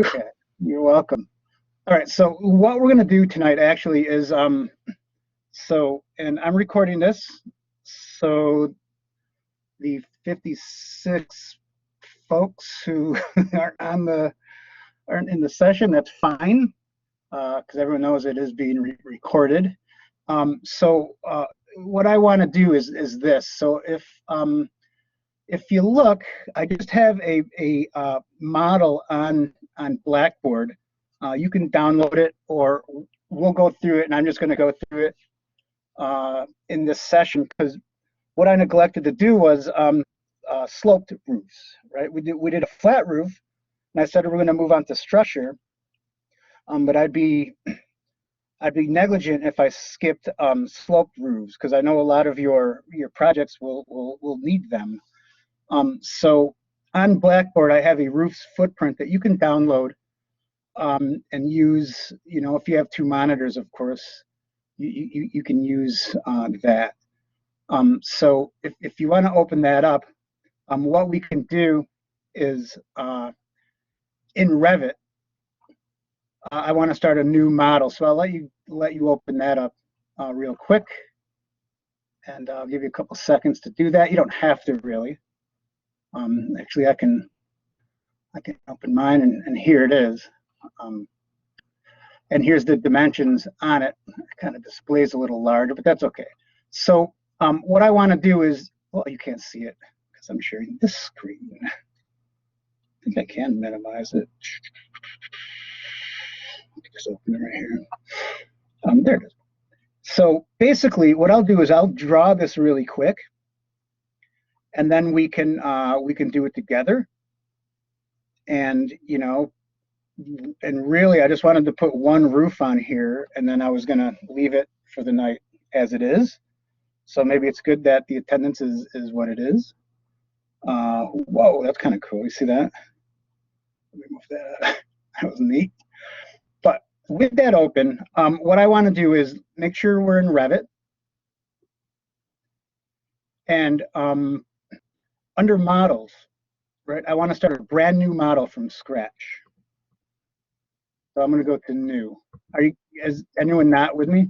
Okay, you're welcome. All right, so what we're going to do tonight actually is, and I'm recording this, so the 56 folks who aren't in the session, that's fine, because everyone knows it is being recorded. What I want to do is this. So if you look, I just have a model on Blackboard. You can download it, or we'll go through it, and I'm just going to go through it in this session, because what I neglected to do was sloped roofs, right? We did a flat roof, and I said we're going to move on to structure, but I'd be negligent if I skipped sloped roofs, because I know a lot of your projects will need them. So on Blackboard, I have a roof's footprint that you can download and use. You know, if you have two monitors, of course, you can use that. So if you want to open that up, what we can do is in Revit, I want to start a new model. So I'll let you open that up real quick, and I'll give you a couple seconds to do that. You don't have to really. Actually, I can open mine, and here it is. And here's the dimensions on it. It kind of displays a little larger, but that's okay. So what I want to do is, well, you can't see it because I'm sharing this screen. I think I can minimize it. Just open it right here. There it is. So basically, what I'll do is I'll draw this really quick, and then we can do it together. And you know, and really, I just wanted to put one roof on here, and then I was going to leave it for the night as it is. So maybe it's good that the attendance is what it is. Whoa, that's kind of cool. You see that? Let me move that. That was neat. But with that open, what I want to do is make sure we're in Revit. And under models, right, I want to start a brand new model from scratch. So I'm going to go to new. Is anyone not with me?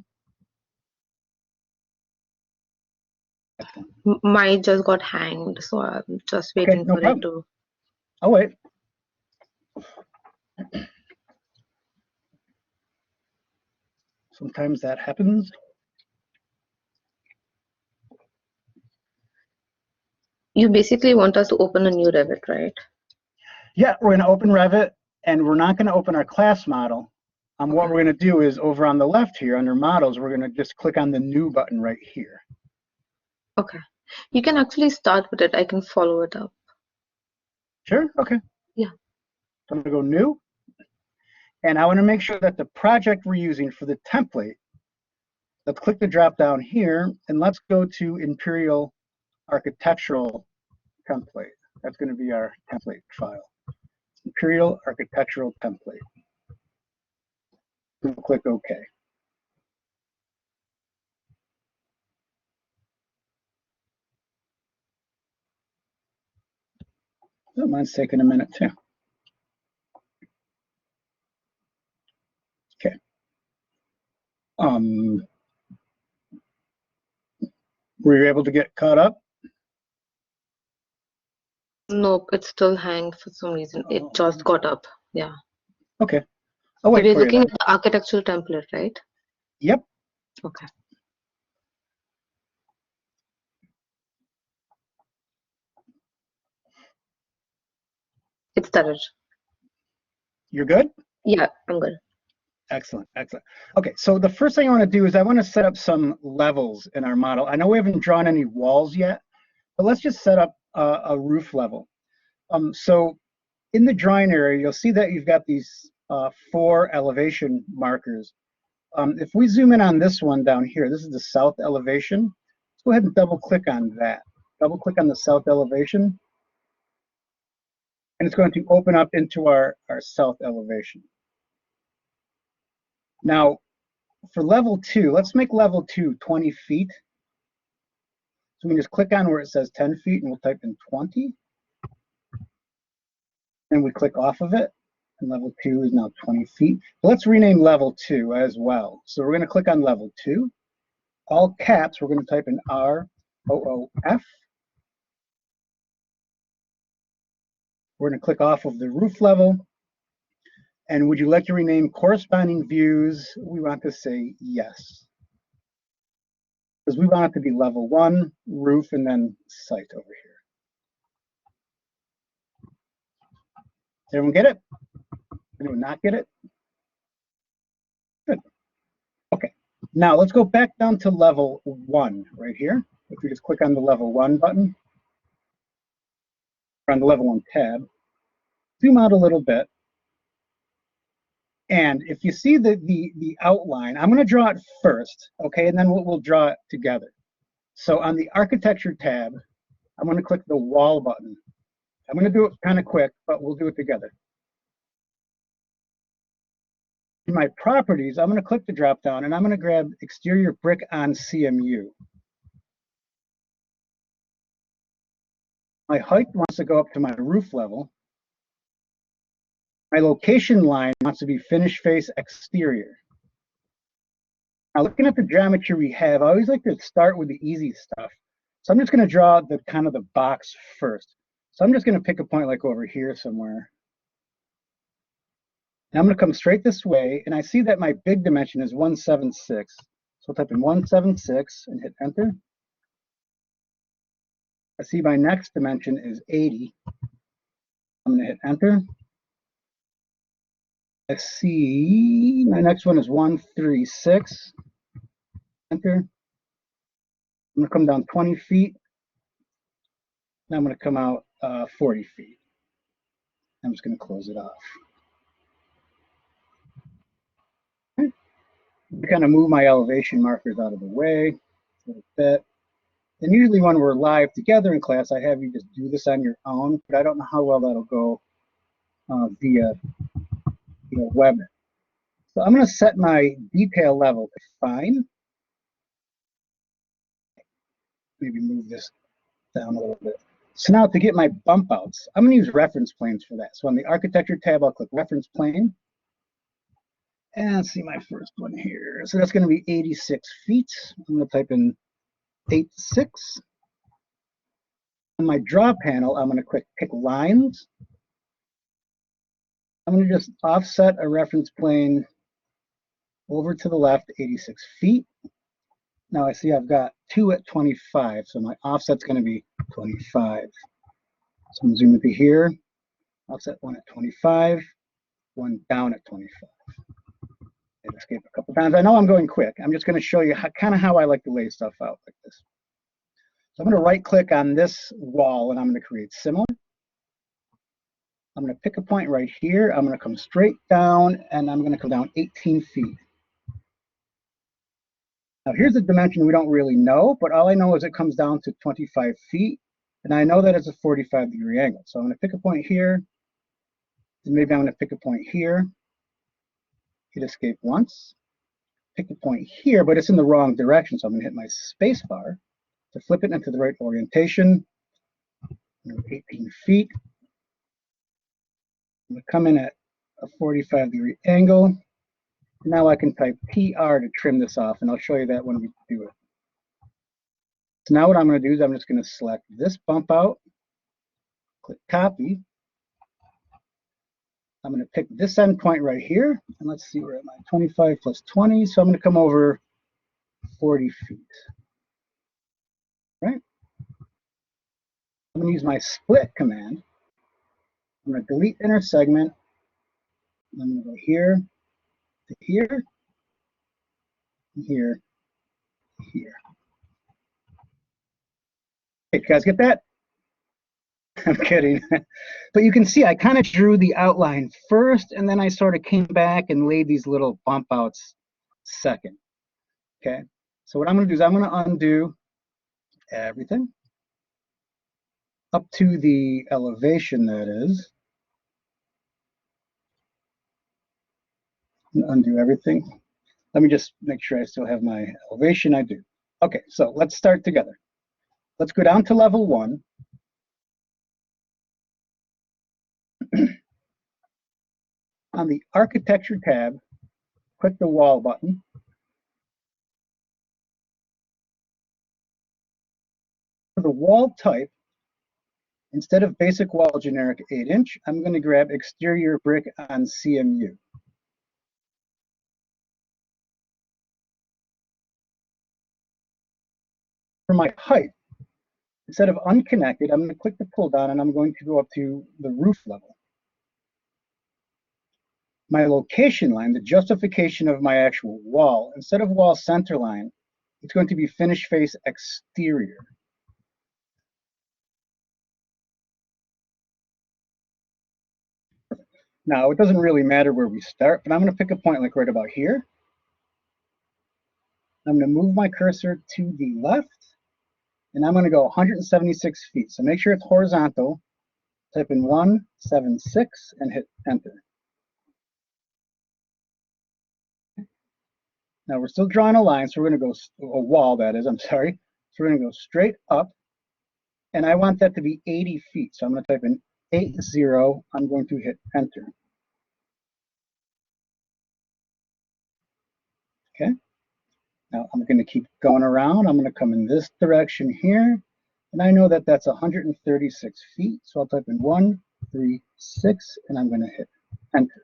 Mine just got hanged, so I'm just waiting for it to. I'll wait. Sometimes that happens. You basically want us to open a new Revit, right? Yeah, we're going to open Revit, and we're not going to open our class model. Okay. What we're going to do is over on the left here under models, we're going to just click on the new button right here. Okay. You can actually start with it. I can follow it up. Sure. Okay. Yeah. So I'm going to go new. And I want to make sure that the project we're using for the template, let's click the drop down here, and let's go to Imperial Architectural Template. That's going to be our template file. Imperial Architectural Template. We'll click OK. Oh, mine's taking a minute too. Okay. Were you able to get caught up? Nope, it's still hanged for some reason. It just got up. Yeah. Okay. Oh, wait. So we're looking at the architectural template, right? Yep. Okay. It started. You're good? Yeah, I'm good. Excellent, excellent. Okay, so the first thing I want to do is I want to set up some levels in our model. I know we haven't drawn any walls yet, but let's just set up a roof level. So in the drawing area, you'll see that you've got these 4 elevation markers. If we zoom in on this one down here, this is the south elevation. Let's go ahead and double click on that. Double click on the south elevation. And it's going to open up into our south elevation. Now, for level 2, let's make level 2 20 feet. So we can just click on where it says 10 feet and we'll type in 20. And we click off of it. And level 2 is now 20 feet. Let's rename level 2 as well. So we're going to click on level 2. All caps, we're going to type in ROOF. We're going to click off of the roof level. And would you like to rename corresponding views? We want to say yes. Because we want it to be level 1, roof, and then site over here. Did everyone get it? Anyone not get it? Good. Okay. Now let's go back down to level 1 right here. If we just click on the level 1 button, or on the level 1 tab, zoom out a little bit. And if you see the outline, I'm going to draw it first, okay, and then we'll draw it together. So on the architecture tab, I'm going to click the wall button. I'm going to do it kind of quick, but we'll do it together. In my properties, I'm going to click the drop down and I'm going to grab exterior brick on CMU. My height wants to go up to my roof level. My location line wants to be finish face exterior. Now, looking at the geometry we have, I always like to start with the easy stuff. So I'm just going to draw the kind of the box first. So I'm just going to pick a point like over here somewhere. And I'm going to come straight this way, and I see that my big dimension is 176. So I'll type in 176 and hit enter. I see my next dimension is 80. I'm going to hit enter. I see my next one is 136. Enter. I'm going to come down 20 feet. Now I'm going to come out 40 feet. I'm just going to close it off. Okay. Kind of move my elevation markers out of the way a little bit. And usually when we're live together in class, I have you just do this on your own, but I don't know how well that'll go via web. So I'm going to set my detail level to fine. Maybe move this down a little bit. So now to get my bump outs, I'm going to use reference planes for that. So on the architecture tab, I'll click reference plane. And see my first one here. So that's going to be 86 feet. I'm going to type in 86. On my draw panel, I'm going to pick lines. I'm going to just offset a reference plane over to the left, 86 feet. Now I see I've got 2 at 25, so my offset's going to be 25. So I'm going to zoom into here, offset 1 at 25, 1 down at 25. Hit escape a couple times. I know I'm going quick. I'm just going to show you kind of how I like to lay stuff out like this. So I'm going to right click on this wall and I'm going to create similar. I'm going to pick a point right here. I'm going to come straight down and I'm going to come down 18 feet. Now here's a dimension we don't really know, but all I know is it comes down to 25 feet. And I know that it's a 45-degree angle. So I'm going to pick a point here. And maybe I'm going to pick a point here. Hit escape once. Pick a point here, but it's in the wrong direction. So I'm going to hit my space bar to flip it into the right orientation. 18 feet. I'm going to come in at a 45-degree angle. Now I can type TR to trim this off, and I'll show you that when we do it. So now what I'm going to do is I'm just going to select this bump out, click copy. I'm going to pick this end point right here, and let's see, where am I? 25 plus 20, so I'm going to come over 40 feet. Right? I'm going to use my split command. I'm going to delete inner segment. I'm going to go here to here, here, here. Hey, you guys get that? I'm kidding. But you can see I kind of drew the outline first, and then I sort of came back and laid these little bump outs second. Okay, so what I'm going to do is I'm going to undo everything up to the elevation, that is. Undo everything. Let me just make sure I still have my elevation. I do. Okay, so let's start together. Let's go down to level 1. On the Architecture tab, click the Wall button. For the wall type, instead of basic wall generic 8-inch, I'm going to grab exterior brick on CMU. For my height, instead of unconnected, I'm going to click the pull down and I'm going to go up to the roof level. My location line, the justification of my actual wall, instead of wall center line, it's going to be finish face exterior. Now, it doesn't really matter where we start, but I'm going to pick a point like right about here. I'm going to move my cursor to the left, and I'm going to go 176 feet. So make sure it's horizontal. Type in 176 and hit enter. Now we're still drawing a line, so we're going to go, a wall that is, I'm sorry. So we're going to go straight up, and I want that to be 80 feet. So I'm going to type in 80. I'm going to hit enter. Okay. Now I'm going to keep going around. I'm going to come in this direction here, and I know that that's 136 feet. So I'll type in 136, and I'm going to hit enter.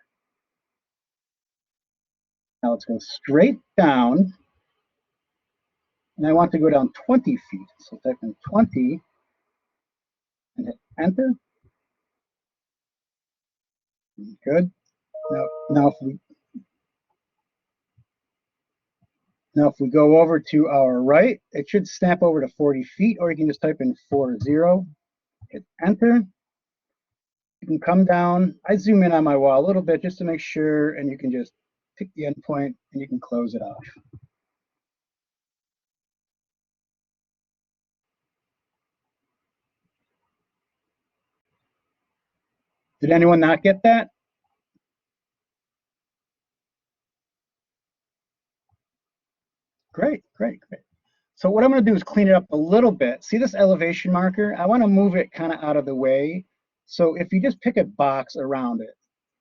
Now let's go straight down, and I want to go down 20 feet. So type in 20 and hit enter. Good. Now if we go over to our right, it should snap over to 40 feet, or you can just type in 40, hit enter. You can come down. I zoom in on my wall a little bit just to make sure, and you can just pick the end point and you can close it off. Did anyone not get that? Great. So what I'm going to do is clean it up a little bit. See this elevation marker? I want to move it kind of out of the way. So if you just pick a box around it,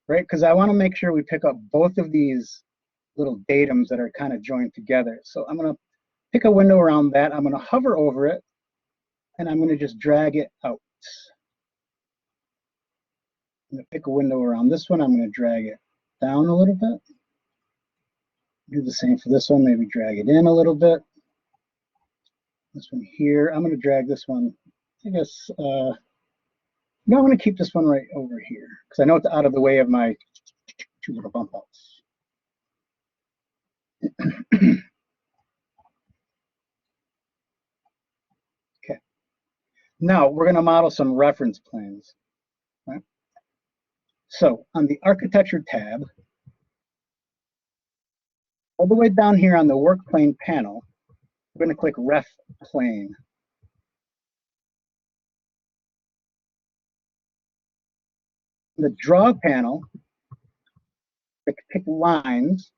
right? Because I want to make sure we pick up both of these little datums that are kind of joined together. So I'm going to pick a window around that. I'm going to hover over it, and I'm going to just drag it out. I'm going to pick a window around this one. I'm going to drag it down a little bit. Do the same for this one, maybe drag it in a little bit. This one here, I'm going to drag this one, I guess, no, I'm going to keep this one right over here because I know it's out of the way of my two little bump outs. Okay. Now we're going to model some reference planes. Right? So on the Architecture tab, all the way down here on the Work Plane panel, we're going to click Ref Plane. The Draw panel, pick lines.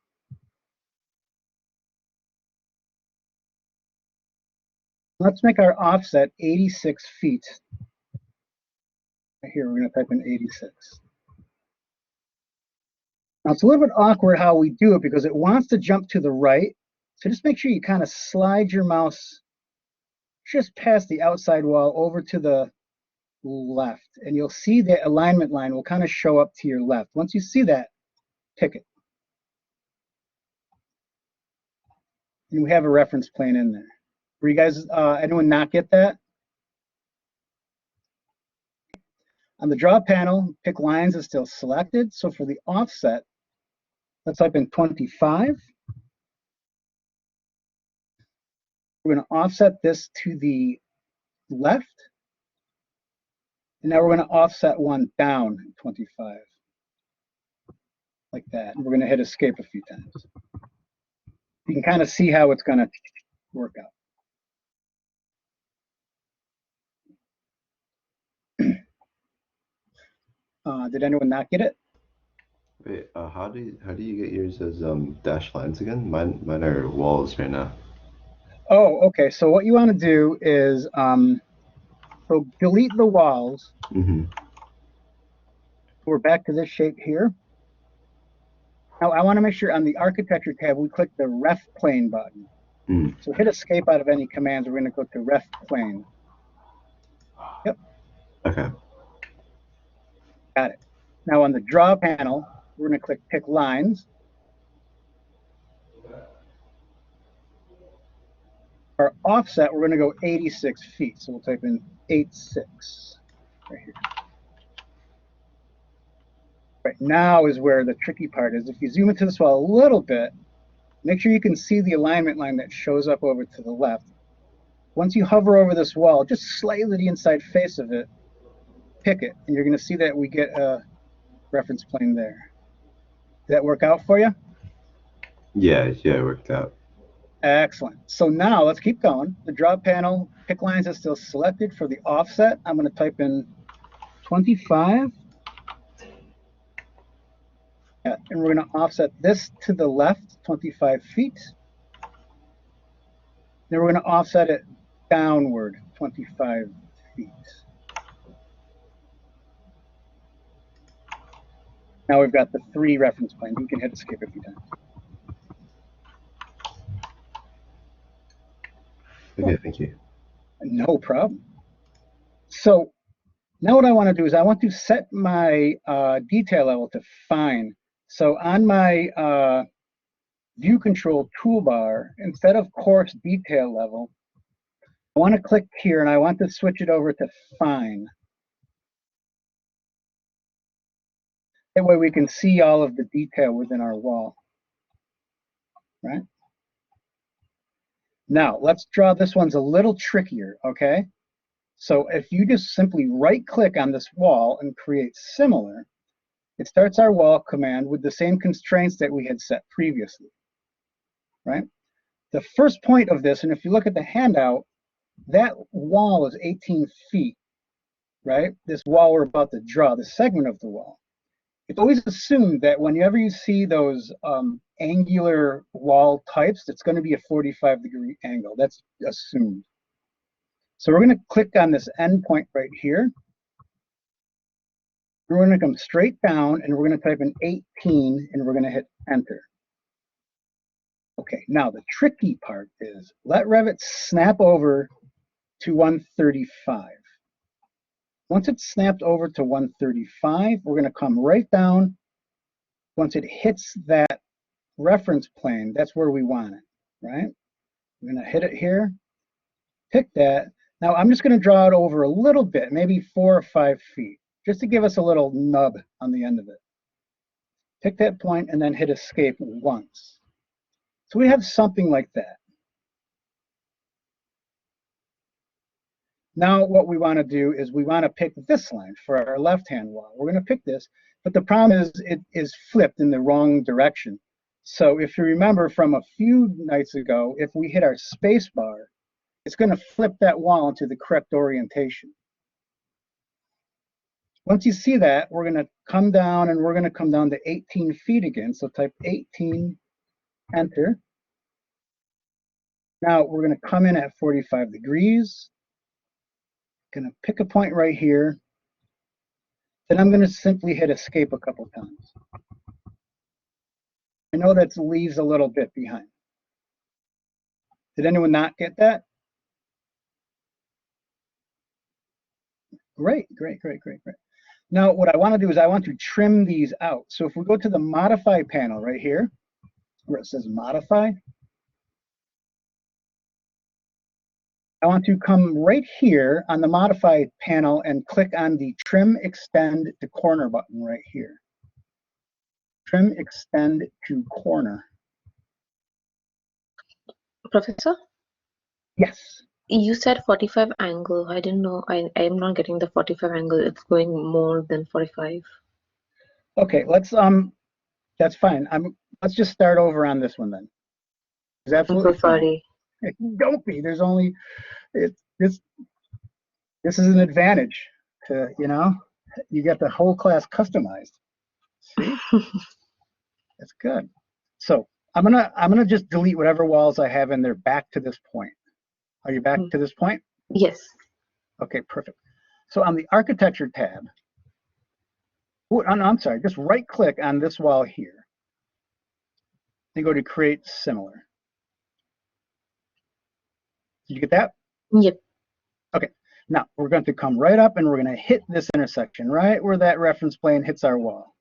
Let's make our offset 86 feet. Here, we're going to type in 86. Now, it's a little bit awkward how we do it because it wants to jump to the right. So just make sure you kind of slide your mouse just past the outside wall over to the left. And you'll see the alignment line will kind of show up to your left. Once you see that, pick it. And we have a reference plane in there. Were you guys, anyone not get that? On the draw panel, pick lines is still selected. So for the offset, let's type in 25. We're going to offset this to the left. And now we're going to offset one down 25. Like that. And we're going to hit escape a few times. You can kind of see how it's going to work out. Did anyone not get it? Wait, how do you get yours as dashed lines again? Mine are walls right now. Oh, okay. So what you want to do is so delete the walls. Mm-hmm. We're back to this shape here. Now I want to make sure on the architecture tab we click the ref plane button. Mm. So hit escape out of any commands. We're going to go to ref plane. Yep, Okay. got it. Now on the draw panel, we're going to click pick lines. Our offset, we're going to go 86 feet. So we'll type in 86 right here. Right now is where the tricky part is. If you zoom into this wall a little bit, make sure you can see the alignment line that shows up over to the left. Once you hover over this wall, just slightly to the inside face of it, pick it, and you're going to see that we get a reference plane there. Did that work out for you? Yeah, it worked out. Excellent. So now let's keep going. The draw panel, pick lines is still selected. For the offset, I'm going to type in 25. Yeah, and we're going to offset this to the left 25 feet. Then we're going to offset it downward 25 feet. Now we've got the 3 reference planes. You can hit escape a few times. Okay, thank you. No problem. So now what I want to do is I want to set my detail level to fine. So on my view control toolbar, instead of coarse detail level, I want to click here and I want to switch it over to fine. That way we can see all of the detail within our wall, right? Now let's draw this one's a little trickier, okay? So if you just simply right click on this wall and create similar, it starts our wall command with the same constraints that we had set previously, right? The first point of this, and if you look at the handout, that wall is 18 feet, right? This wall we're about to draw, the segment of the wall. It's always assumed that whenever you see those angular wall types, it's going to be a 45-degree angle. That's assumed. So we're going to click on this endpoint right here. We're going to come straight down and we're going to type in 18 and we're going to hit enter. Okay, now the tricky part is let Revit snap over to 135. Once it's snapped over to 135, we're going to come right down. Once it hits that reference plane, that's where we want it, right? We're going to hit it here, pick that. Now I'm just going to draw it over a little bit, maybe 4 or 5 feet, just to give us a little nub on the end of it. Pick that point and then hit escape once. So we have something like that. Now what we want to do is we want to pick this line for our left-hand wall. We're going to pick this, but the problem is it is flipped in the wrong direction. So if you remember from a few nights ago, if we hit our space bar, it's going to flip that wall into the correct orientation. Once you see that, we're going to come down and we're going to come down to 18 feet again. So type 18, enter. Now we're going to come in at 45 degrees. Going to pick a point right here. Then I'm going to simply hit escape a couple times. I know that leaves a little bit behind. Did anyone not get that? Great, great, great, great, great. Now what I want to do is I want to trim these out. So if we go to the modify panel right here, where it says modify, I want to come right here on the modify panel and click on the trim extend to corner button right here. Trim extend to corner. Professor, Yes. you said 45 angle. I didn't know. I am not getting the 45 angle. It's going more than 45. Okay, that's fine. Let's just start over on this one then. It's I'm absolutely so sorry. fine. Don't be. There's only this is an advantage to, you get the whole class customized. See? That's good. So I'm gonna just delete whatever walls I have in there back to this point. Are you back to this point? Yes. Okay, perfect. So on the architecture tab, oh, no, I'm sorry, just right click on this wall here. and go to create similar. Did you get that? Yep. Okay, now we're going to come right up and we're going to hit this intersection right where that reference plane hits our wall.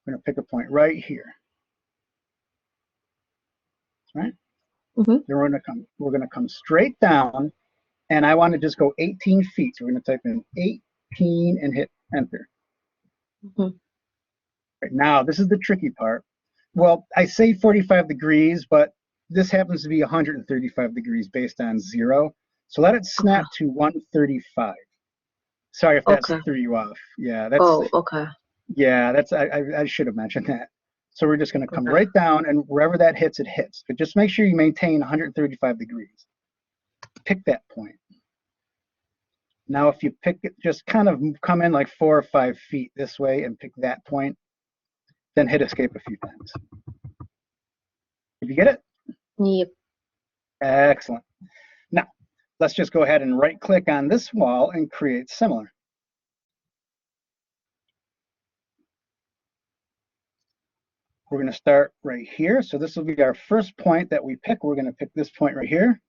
We're going to pick a point right here. Right? Mm-hmm. Then we're going to come straight down, and I want to just go 18 feet. So we're going to type in 18 and hit enter. Mm-hmm. Right, now this is the tricky part. Well, I say 45 degrees, but this happens to be 135 degrees based on 0. So let it snap to 135. Sorry if that's Okay. threw you off. Yeah, that's. Oh, okay. Yeah, that's. I should have mentioned that. So we're just going to come Okay. right down, and wherever that hits, it hits. But just make sure you maintain 135 degrees. Pick that point. Now, if you pick it, just kind of come in like 4 or 5 feet this way and pick that point, then hit escape a few times. Did you get it? Yep. Excellent. Now, let's just go ahead and right-click on this wall and create similar. We're going to start right here. So this will be our first point that we pick. We're going to pick this point right here.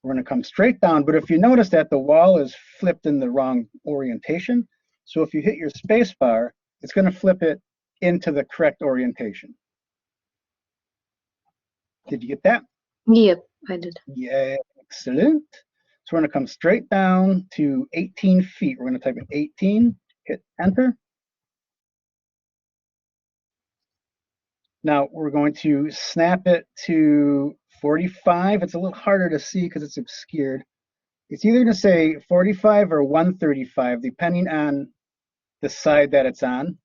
We're going to come straight down. But if you notice that the wall is flipped in the wrong orientation, so if you hit your space bar, it's going to flip it into the correct orientation. Did you get that? Yep, I did. Yeah, excellent. So we're going to come straight down to 18 feet. We're going to type in 18, hit enter. Now we're going to snap it to 45. It's a little harder to see because it's obscured. It's either going to say 45 or 135, depending on the side that it's on,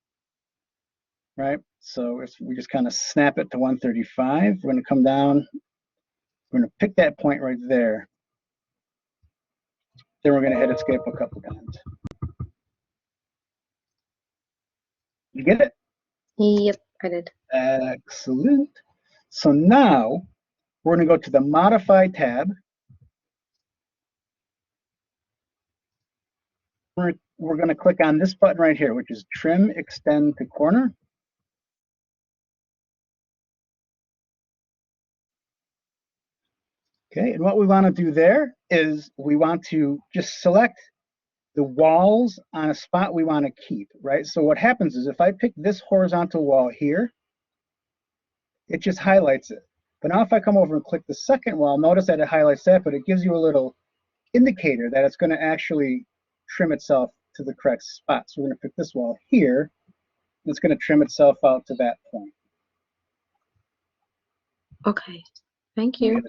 right? So if we just kind of snap it to 135, we're going to come down. We're going to pick that point right there. Then we're going to hit escape a couple times. You get it? Yep, I did. Excellent. So now we're going to go to the Modify tab. We're going to click on this button right here, which is Trim Extend to Corner. Okay, and what we want to do there is we want to just select the walls on a spot we want to keep, right? So what happens is if I pick this horizontal wall here, it just highlights it. But now if I come over and click the second wall, notice that it highlights that, but it gives you a little indicator that it's going to actually trim itself to the correct spot. So we're going to pick this wall here, and it's going to trim itself out to that point. Okay. Thank you.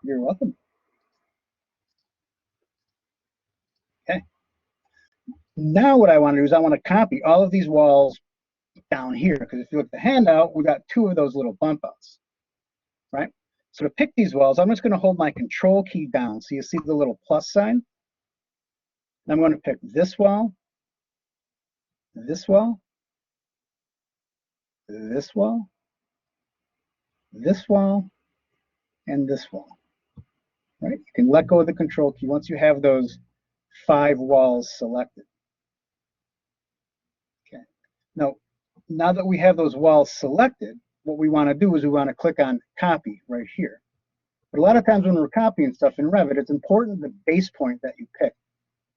You're welcome. Okay. Now what I want to do is I want to copy all of these walls down here, because if you look at the handout, we got 2 of those little bump outs, right? So to pick these walls, I'm just going to hold my control key down. So you see the little plus sign. And I'm going to pick this wall, this wall, this wall, this wall, and this wall, right? You can let go of the control key once you have those 5 walls selected. Okay. Now that we have those walls selected, what we want to do is we want to click on copy right here. But a lot of times when we're copying stuff in Revit, it's important the base point that you pick.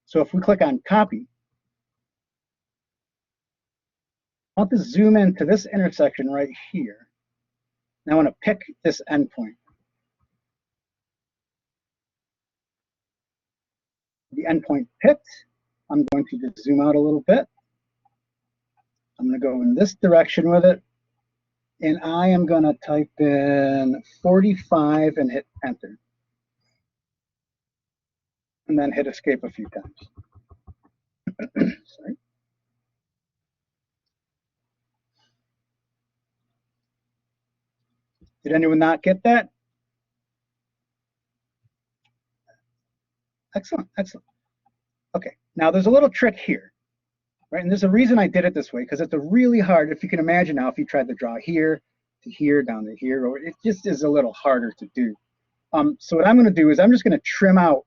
So if we click on copy, I want to zoom into this intersection right here. And I want to pick this endpoint. The endpoint picked, I'm going to just zoom out a little bit. I'm going to go in this direction with it. And I am going to type in 45 and hit enter. And then hit escape a few times. Sorry. Did anyone not get that? Excellent, excellent. Okay, now there's a little trick here, right? And there's a reason I did it this way, because it's a really hard, if you can imagine now, if you tried to draw here, to here, down to here, or it just is a little harder to do. So what I'm going to do is I'm just going to trim out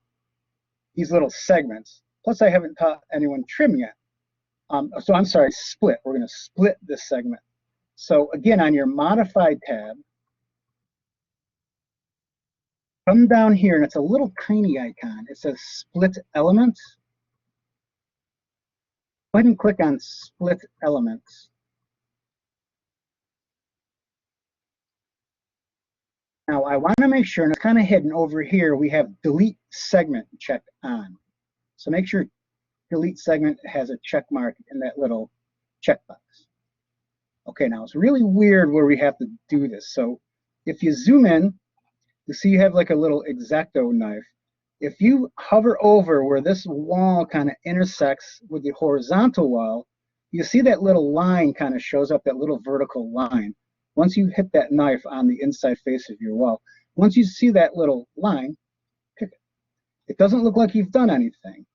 these little segments. Plus, I haven't taught anyone trim yet. So I'm sorry, split. We're going to split this segment. So again, on your Modified tab, come down here, and it's a little tiny icon. It says Split Elements. Go ahead and click on Split Elements. Now I want to make sure, and it's kind of hidden over here, we have Delete Segment checked on. So make sure Delete Segment has a check mark in that little checkbox. Okay, now it's really weird where we have to do this. So if you zoom in, you see you have like a little X-Acto knife. If you hover over where this wall kind of intersects with the horizontal wall, you see that little line kind of shows up, that little vertical line. Once you hit that knife on the inside face of your wall, once you see that little line, pick it. It doesn't look like you've done anything,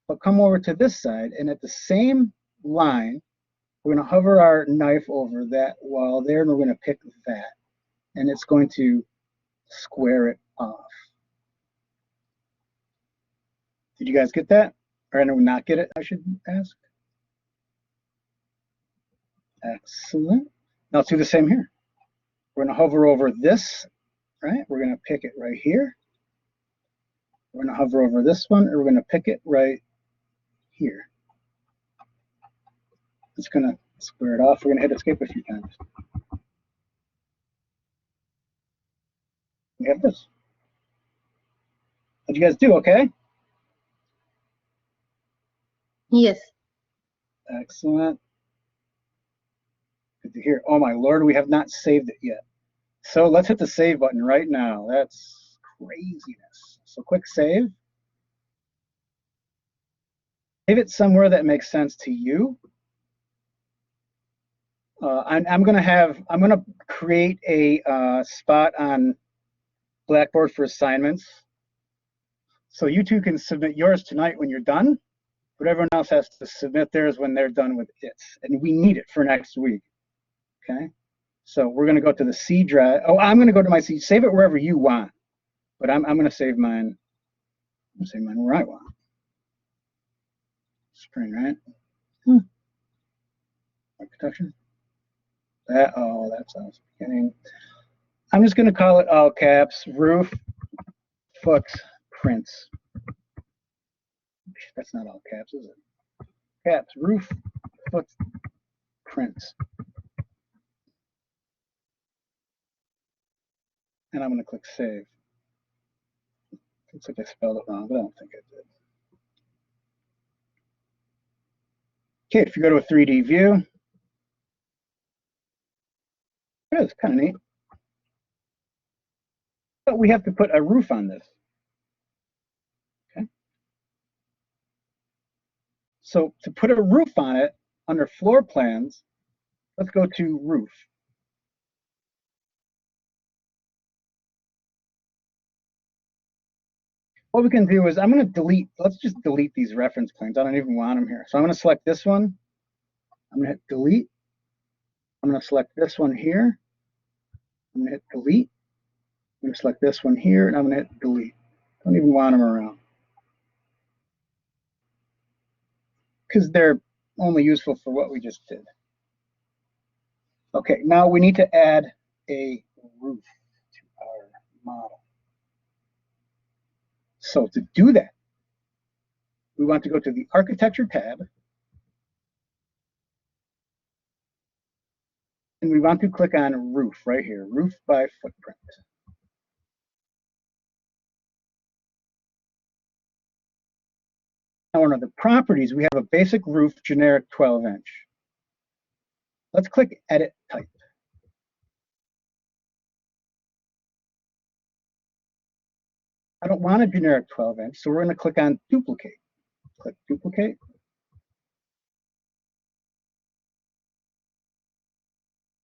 but come over to this side, and at the same line, we're going to hover our knife over that wall there, and we're going to pick that, and it's going to square it off. Did you guys get that? Or anyone not get it, I should ask? Excellent. Now let's do the same here. We're going to hover over this, right? We're going to pick it right here. We're going to hover over this one, and we're going to pick it right here. It's going to square it off. We're going to hit escape a few times. We have this. What'd you guys do? Okay? Yes. Excellent. Good to hear. Oh my Lord, we have not saved it yet. So let's hit the save button right now. That's craziness. So click save. Save it somewhere that makes sense to you. I'm gonna create a spot on Blackboard for assignments. So you two can submit yours tonight when you're done, but everyone else has to submit theirs when they're done with it. And we need it for next week. Okay. So we're going to go to the C drive. Oh, I'm going to go to my C. Save it wherever you want, but I'm going to save mine. I'm going to save mine where I want. Spring, right? Architecture. That's beginning. I'm just going to call it all caps. Roof, footprints. That's not all caps, is it? Caps. Roof, footprints. And I'm going to click save. Looks like I spelled it wrong, but I don't think I did. Okay, if you go to a 3D view, it's kind of neat. But we have to put a roof on this. Okay. So to put a roof on it, under floor plans, let's go to roof. What we can do is I'm going to delete, let's just delete these reference planes. I don't even want them here. So I'm going to select this one. I'm going to hit delete. I'm going to select this one here. I'm going to hit delete. I'm going to select this one here, and I'm going to hit delete. Don't even want them around, because they're only useful for what we just did. Okay, now we need to add a roof to our model. So to do that, we want to go to the Architecture tab, and we want to click on Roof right here, Roof by Footprint. Now under the properties, we have a basic roof, generic 12-inch. Let's click Edit Type. I don't want a generic 12-inch, so we're going to click on Duplicate. Click Duplicate.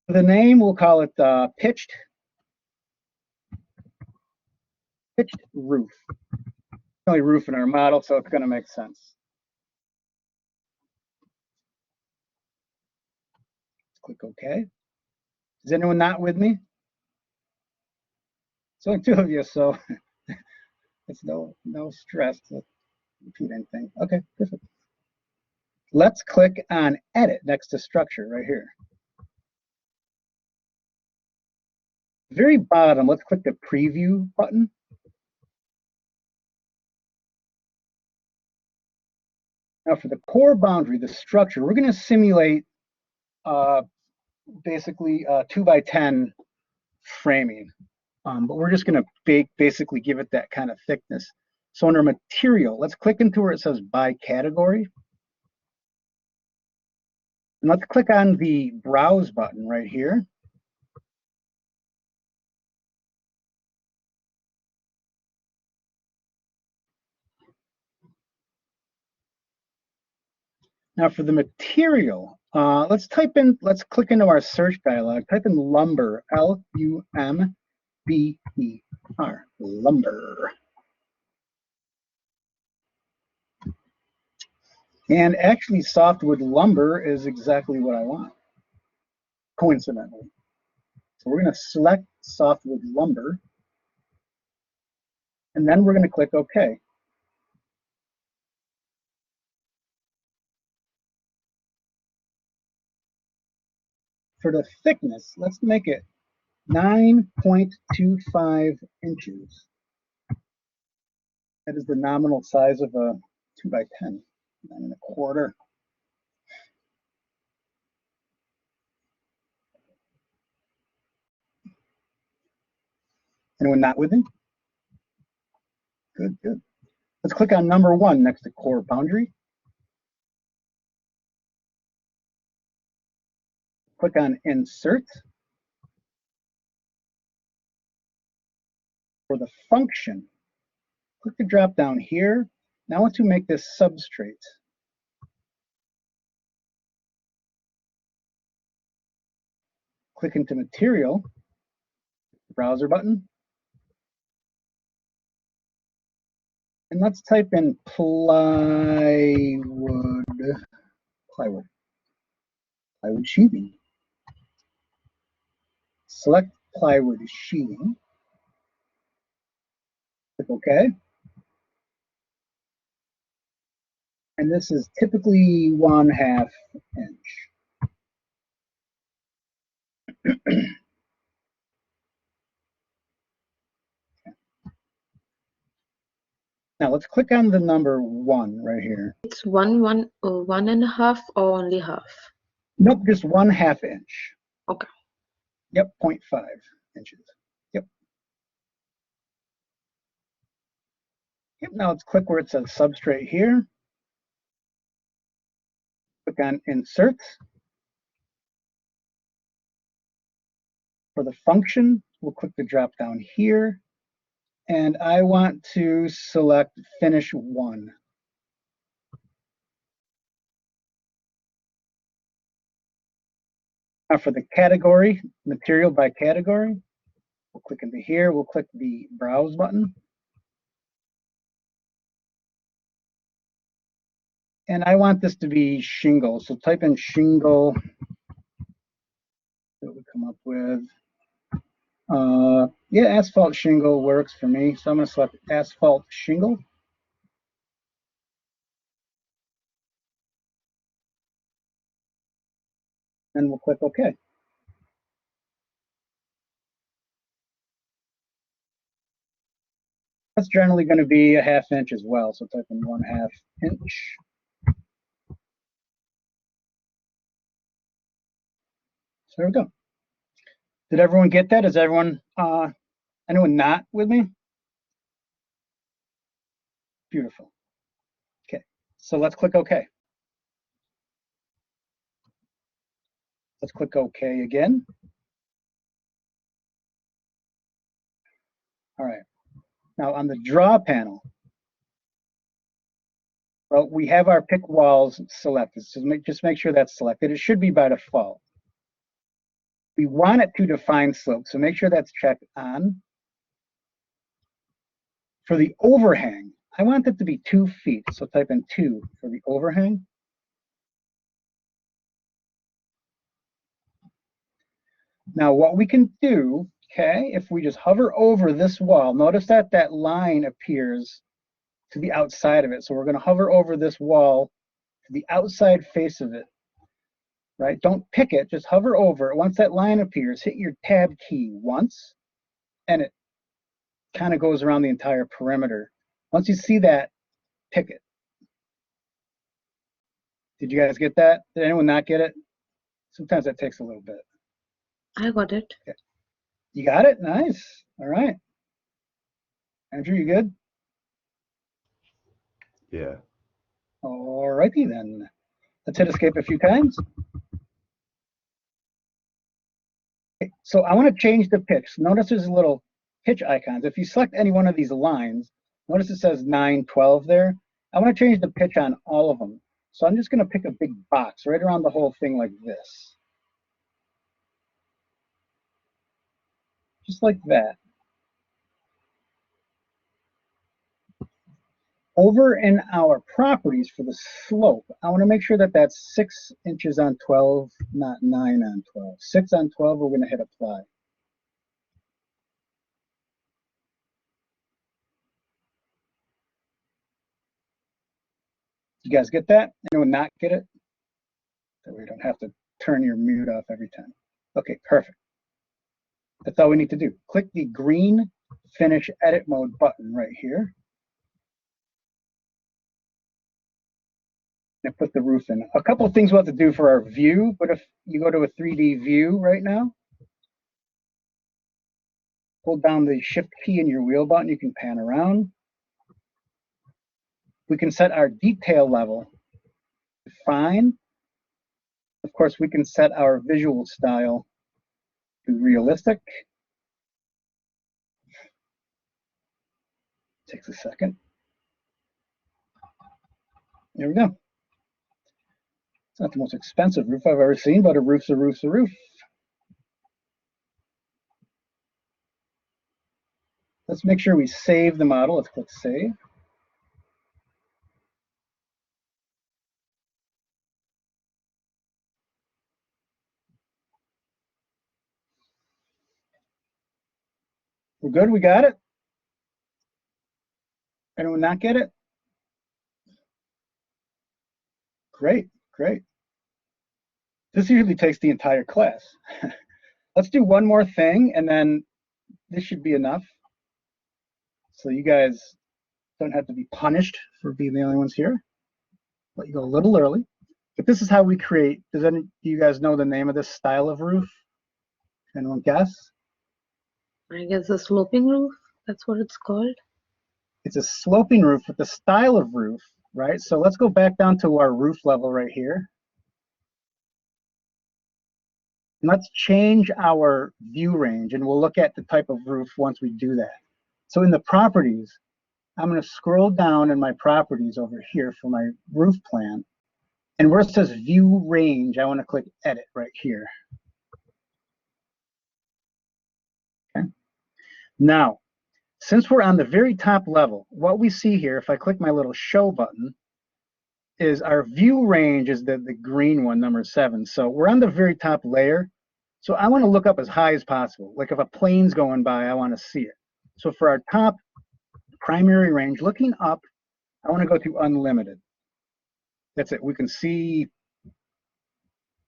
For the name, we'll call it pitched roof. Only roof in our model, so it's going to make sense. Let's click OK. Is anyone not with me? It's only two of you, so it's no stress to repeat anything. Okay, perfect. Let's click on Edit next to Structure right here. Very bottom, let's click the preview button. Now for the core boundary, the structure, we're going to simulate basically 2x10 framing, but we're just going to basically give it that kind of thickness. So under material, let's click into where it says by category. And let's click on the browse button right here. Now for the material, let's click into our search dialog, type in lumber, Lumber, lumber. And actually softwood lumber is exactly what I want, coincidentally. So we're going to select softwood lumber, and then we're going to click OK. For the thickness, let's make it 9.25 inches. That is the nominal size of a 2x10, 9.25. Anyone not with me? Good, good. Let's click on number 1 next to core boundary. Click on insert. For the function, click the drop down here. Now I want to make this substrate. Click into material, browser button. And let's type in plywood sheathing. Select plywood sheathing. Click OK. And this is typically 1/2 inch. Now let's click on the number 1 right here. It's 1.5 or only half? Nope, just 1/2 inch. Okay. Yep, 0.5 inches. Yep. Yep, now let's click where it says substrate here. Click on insert. For the function, we'll click the drop down here. And I want to select finish 1. Now for the category, material by category, we'll click into here, we'll click the browse button. And I want this to be shingle, so type in shingle. What we come up with. Yeah, asphalt shingle works for me, so I'm going to select asphalt shingle. And we'll click OK. That's generally going to be 1/2 inch as well, so type in 1/2 inch. So there we go. Did everyone get that? Is everyone, anyone not with me? Beautiful. Okay, so let's click OK. Let's click OK again. All right. Now on the draw panel, well, we have our pick walls selected. So just make sure that's selected. It should be by default. We want it to define slope, so make sure that's checked on. For the overhang, I want it to be 2 feet, so type in 2 for the overhang. Now what we can do, okay, if we just hover over this wall, notice that that line appears to the outside of it. So we're going to hover over this wall to the outside face of it, right? Don't pick it, just hover over it. Once that line appears, hit your tab key once. and it kind of goes around the entire perimeter. Once you see that, pick it. Did you guys get that? Did anyone not get it? Sometimes that takes a little bit. I got it. Okay. You got it? Nice. All right. Andrew, you good? Yeah. All righty then. Let's hit escape a few times. Okay, so I want to change the pitch. Notice there's a little pitch icons. If you select any one of these lines, notice it says 912 there. I want to change the pitch on all of them. So I'm just going to pick a big box right around the whole thing like this. Just like that. Over in our properties for the slope, I want to make sure that that's 6 inches on 12, not 9 on 12. 6 on 12, we're going to hit apply. You guys get that? Anyone not get it? So we don't have to turn your mute off every time. Okay, perfect. That's all we need to do. Click the green Finish Edit Mode button right here. And put the roof in. A couple of things we'll have to do for our view, but if you go to a 3D view right now, hold down the Shift key in your wheel button, you can pan around. We can set our detail level to fine. Of course, we can set our visual style to realistic. Takes a second. There we go. It's not the most expensive roof I've ever seen, but a roof's a roof's a roof. Let's make sure we save the model. Let's click save. We're good, we got it? Anyone not get it? Great, great. This usually takes the entire class. Let's do one more thing, and then this should be enough. So you guys don't have to be punished for being the only ones here. Let you go a little early. But this is how we create. Does any of you guys know the name of this style of roof? Anyone guess? I guess a sloping roof. That's what it's called. It's a sloping roof with the style of roof, right? So let's go back down to our roof level right here. And let's change our view range, and we'll look at the type of roof once we do that. So in the properties, I'm going to scroll down in my properties over here for my roof plan. And where it says view range, I want to click edit right here. Okay. Now, since we're on the very top level, what we see here, if I click my little show button, is our view range is the green one, number 7. So we're on the very top layer. So I want to look up as high as possible. Like if a plane's going by, I want to see it. So for our top primary range, looking up, I want to go to unlimited. That's it. We can see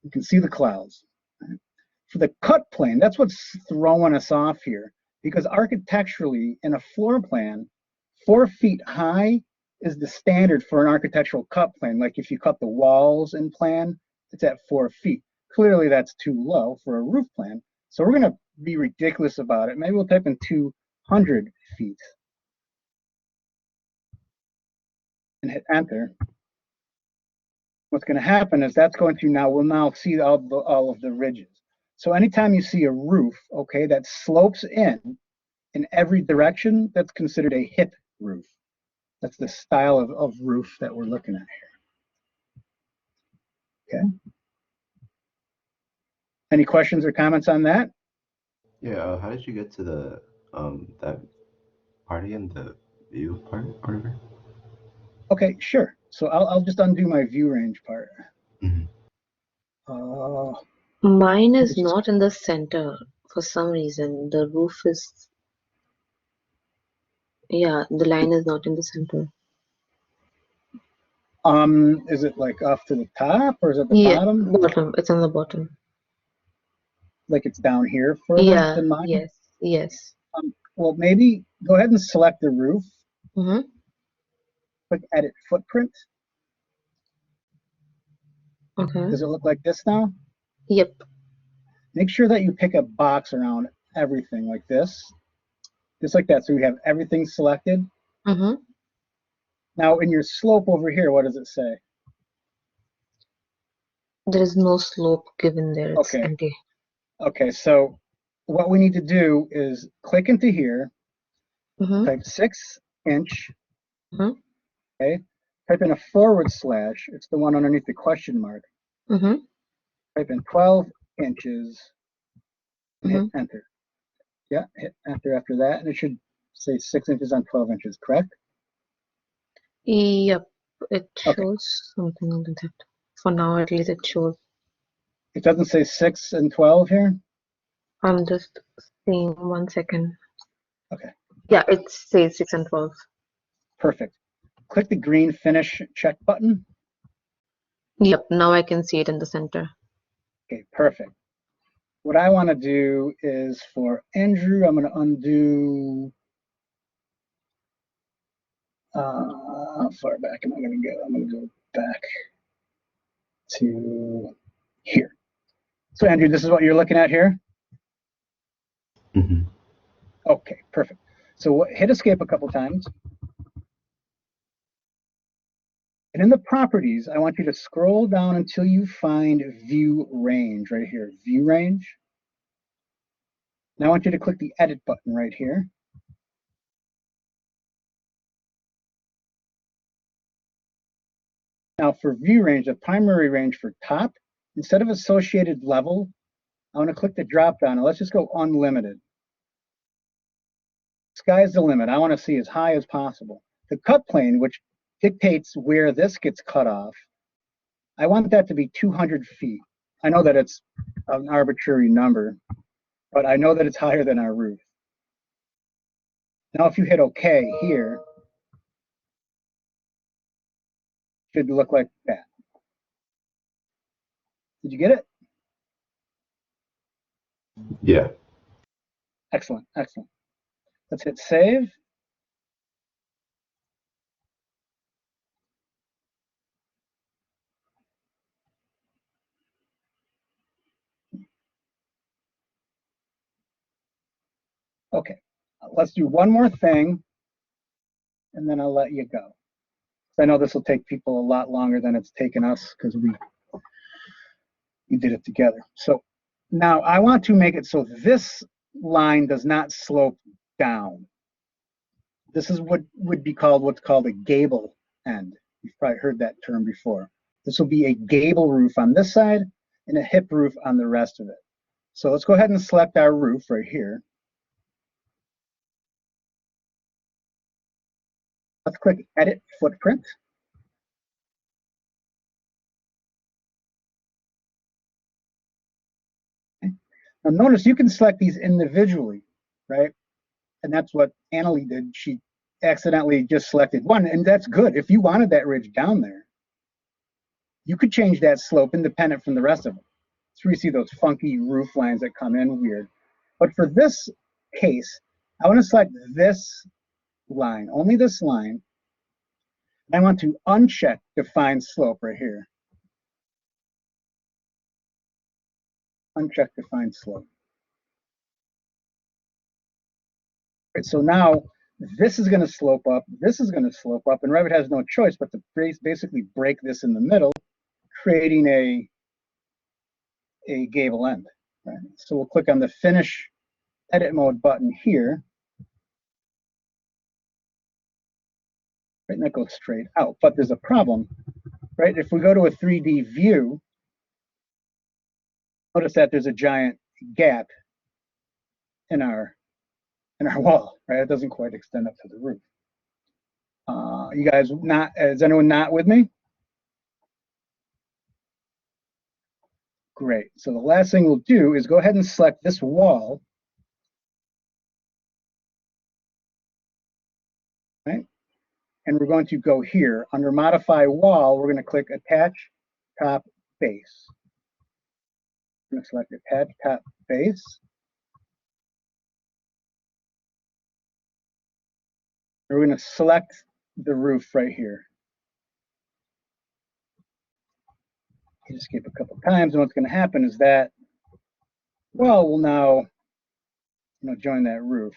the clouds. For the cut plane, that's what's throwing us off here. Because architecturally, in a floor plan, 4 feet high is the standard for an architectural cut plane. Like if you cut the walls in plan, it's at 4 feet. Clearly that's too low for a roof plan. So we're gonna be ridiculous about it. Maybe we'll type in 200 feet. And hit enter. What's gonna happen is that's going to we'll now see all of the ridges. So anytime you see a roof, okay, that slopes in every direction, that's considered a hip roof. That's the style of roof that we're looking at here. Okay. Any questions or comments on that? Yeah, how did you get to the that part again, the view part or whatever? Okay, sure. So I'll just undo my view range part. Mhm. Mine is not in the center for some reason. The roof is, yeah, the line is not in the center. Is it like off to the top or is it the Yeah, bottom? bottom. It's on the bottom. Like it's down here further Yeah, than mine? yes, yes. Well, maybe go ahead and select the roof. Mm-hmm. Click Edit Footprint. Okay. Does it look like this now? Yep. Make sure that you pick a box around everything like this, just like that. So we have everything selected. Mm-hmm. Now in your slope over here, what does it say? There is no slope given there. It's Okay. empty. Okay, so what we need to do is click into here, Mm-hmm. type 6-inch, Mm-hmm. okay, type in a /, it's the one underneath the question mark, Mm-hmm. type in 12 inches, and hit Mm-hmm. enter. Yeah, hit enter after that, and it should say 6 inches on 12 inches, correct? Yep. It Okay, shows something like that. For now, at least it shows. it doesn't say 6 and 12 here? I'm just seeing 1 second. Okay, Yeah, it says 6 and 12. perfect. Click the green finish check button. Yep, now I can see it in the center. Okay, perfect. What I want to do is for Andrew, I'm going to undo. How far back am I going to go? I'm going to go back to here. So Andrew, this is what you're looking at here? Mm-hmm. Okay, perfect. So hit escape a couple times. And in the properties, I want you to scroll down until you find view range right here, view range. Now I want you to click the edit button right here. Now for view range, the primary range for top, instead of associated level, I want to click the drop down and let's just go unlimited. Sky's the limit. I want to see as high as possible. The cut plane, which dictates where this gets cut off, I want that to be 200 feet. I know that it's an arbitrary number, but I know that it's higher than our roof. Now, if you hit OK here, it should look like that. Did you get it? Yeah. Excellent, excellent. Let's hit save. Okay, let's do one more thing, and then I'll let you go. I know this will take people a lot longer than it's taken us because we did it together. So now I want to make it so this line does not slope down. This is what would be called what's called a gable end. You've probably heard that term before. This will be a gable roof on this side and a hip roof on the rest of it. So let's go ahead and select our roof right here. Let's click Edit Footprint. Okay. Now notice you can select these individually, right? And that's what Annalie did. She accidentally just selected one, and that's good. If you wanted that ridge down there, you could change that slope independent from the rest of them. That's where you see those funky roof lines that come in weird. But for this case, I want to select this line, only this line. And I want to uncheck define slope right here. Uncheck define slope. Right, so now this is going to slope up, this is going to slope up, and Revit has no choice but to basically break this in the middle, creating a gable end. Right? So we'll click on the Finish Edit Mode button here. Right, and that goes straight out. But there's a problem, right? If we go to a 3D view, notice that there's a giant gap in our wall, right? It doesn't quite extend up to the roof. You guys not, is anyone not with me? Great. So the last thing we'll do is go ahead and select this wall, right? And we're going to go here under Modify Wall. We're going to click Attach Top Base. I'm going to select Attach Top Base. We're going to select the roof right here. You just skip a couple times, and what's going to happen is that well will now join that roof.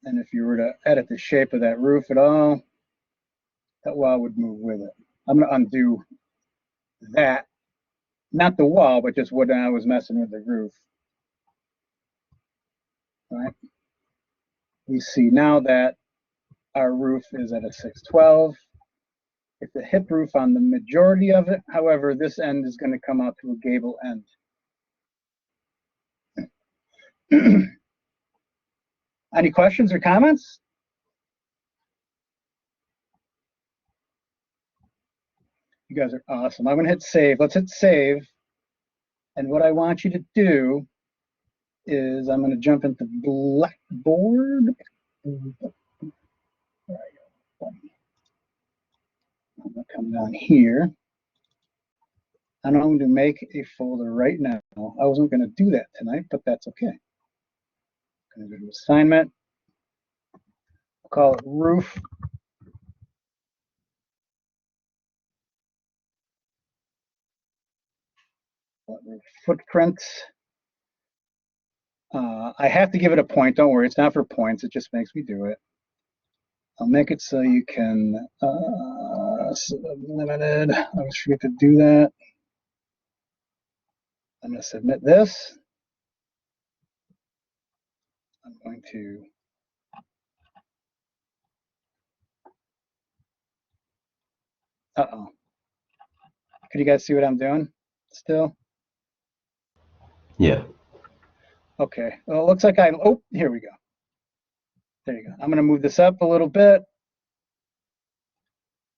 And if you were to edit the shape of that roof at all, that wall would move with it. I'm going to undo that, not the wall, but just when I was messing with the roof. All right. We see now that our roof is at a 612. It's a hip roof on the majority of it. However, this end is going to come out to a gable end. Any questions or comments? You guys are awesome. I'm going to hit save. Let's hit save. And what I want you to do is I'm going to jump into Blackboard. I'm going to come down here. And I'm going to make a folder right now. I wasn't going to do that tonight, but that's okay. I'm going to go to assignment. I'll call it roof. Footprint. I have to give it a point. Don't worry, it's not for points. It just makes me do it. I'll make it so you can limited. I always forget to do that. I'm going to submit this. I'm going to Can you guys see what I'm doing still? Yeah. Okay. Well, it looks like oh, here we go. There you go. I'm going to move this up a little bit.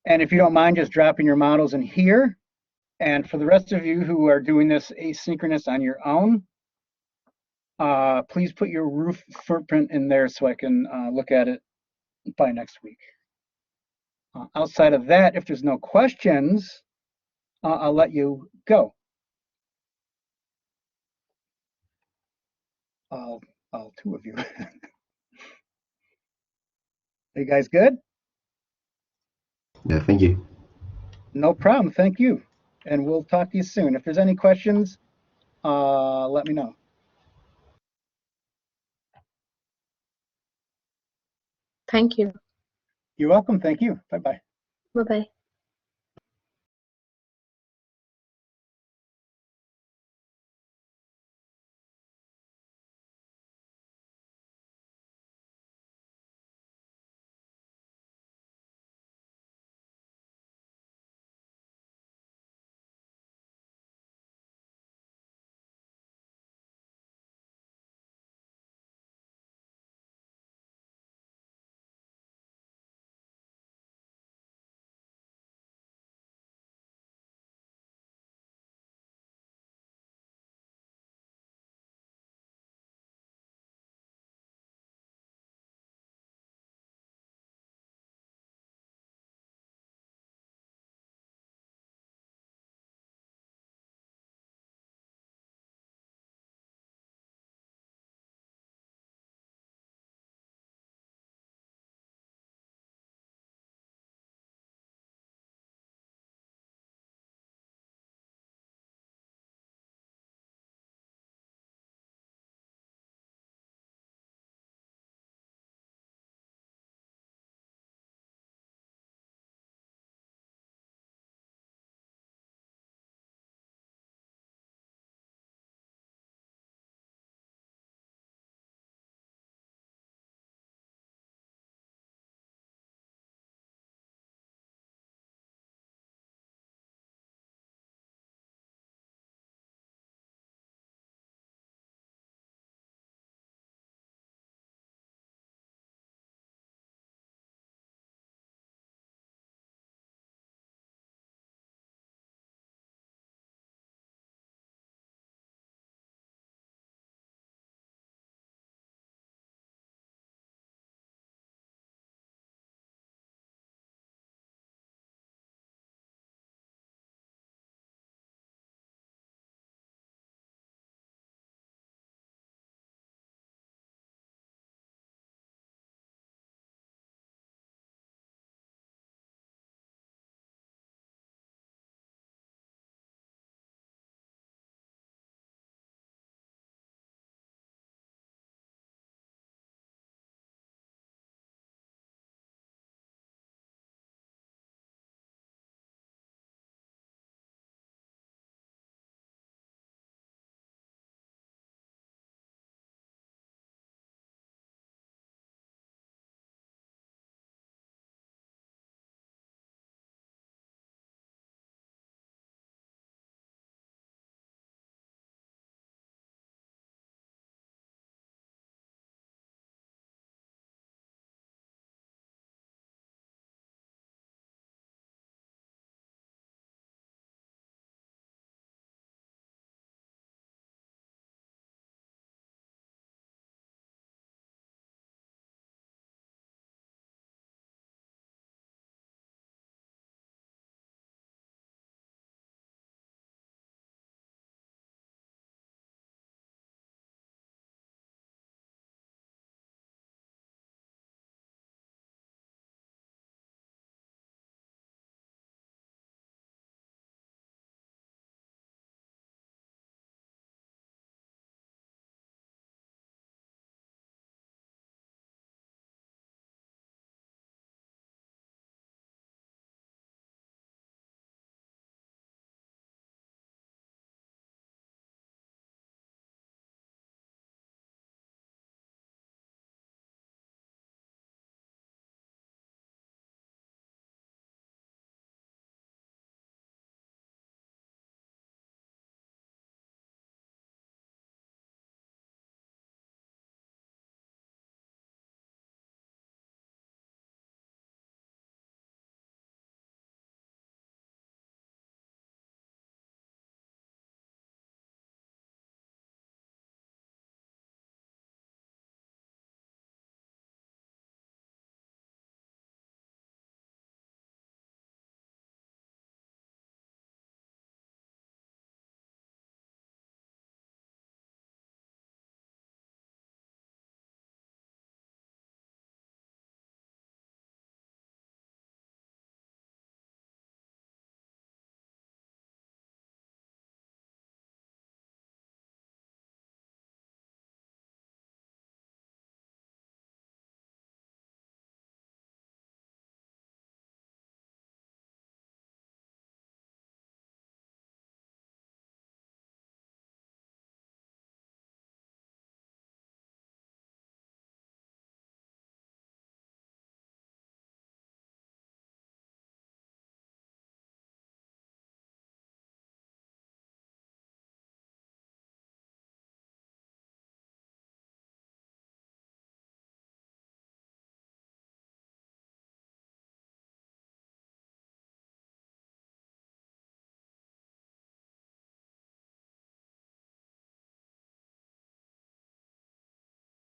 And if you don't mind just dropping your models in here. And for the rest of you who are doing this asynchronous on your own, please put your roof footprint in there so I can look at it by next week. Outside of that, if there's no questions, I'll let you go. All two of you. Are you guys good? Yeah, thank you. No problem. Thank you. And we'll talk to you soon. If there's any questions, let me know. Thank you. You're welcome. Thank you. Bye-bye. Bye-bye.